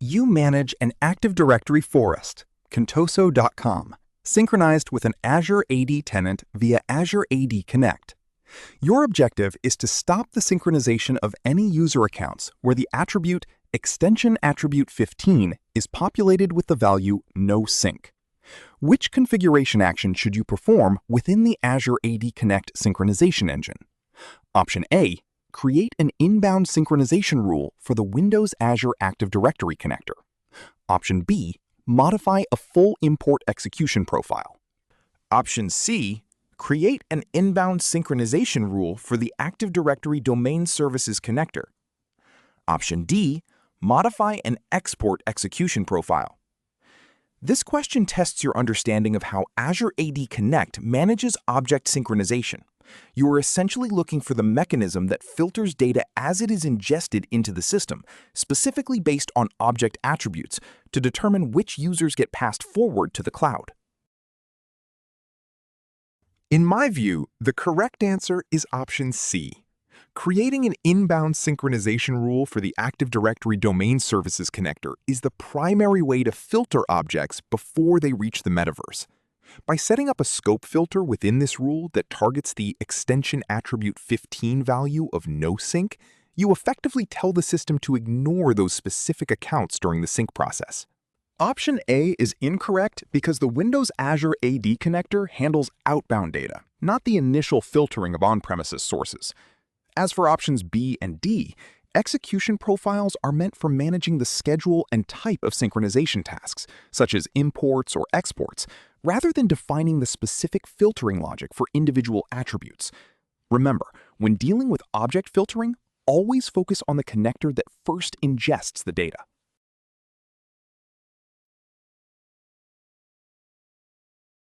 You manage an Active Directory forest, contoso.com, synchronized with an Azure AD tenant via Azure AD Connect. Your objective is to stop the synchronization of any user accounts where the attribute extension attribute 15 is populated with the value NoSync. Which configuration action should you perform within the Azure AD Connect synchronization engine? Option A, create an inbound synchronization rule for the Windows Azure Active Directory connector. Option B, modify a full import execution profile. Option C, create an inbound synchronization rule for the Active Directory Domain Services connector. Option D, modify an export execution profile. This question tests your understanding of how Azure AD Connect manages object synchronization. You are essentially looking for the mechanism that filters data as it is ingested into the system, specifically based on object attributes, to determine which users get passed forward to the cloud. In my view, the correct answer is option C. Creating an inbound synchronization rule for the Active Directory Domain Services connector is the primary way to filter objects before they reach the metaverse. By setting up a scope filter within this rule that targets the extension attribute 15 value of NoSync, you effectively tell the system to ignore those specific accounts during the sync process. Option A is incorrect because the Windows Azure AD connector handles outbound data, not the initial filtering of on-premises sources. As for options B and D, execution profiles are meant for managing the schedule and type of synchronization tasks, such as imports or exports, rather than defining the specific filtering logic for individual attributes. Remember, when dealing with object filtering, always focus on the connector that first ingests the data.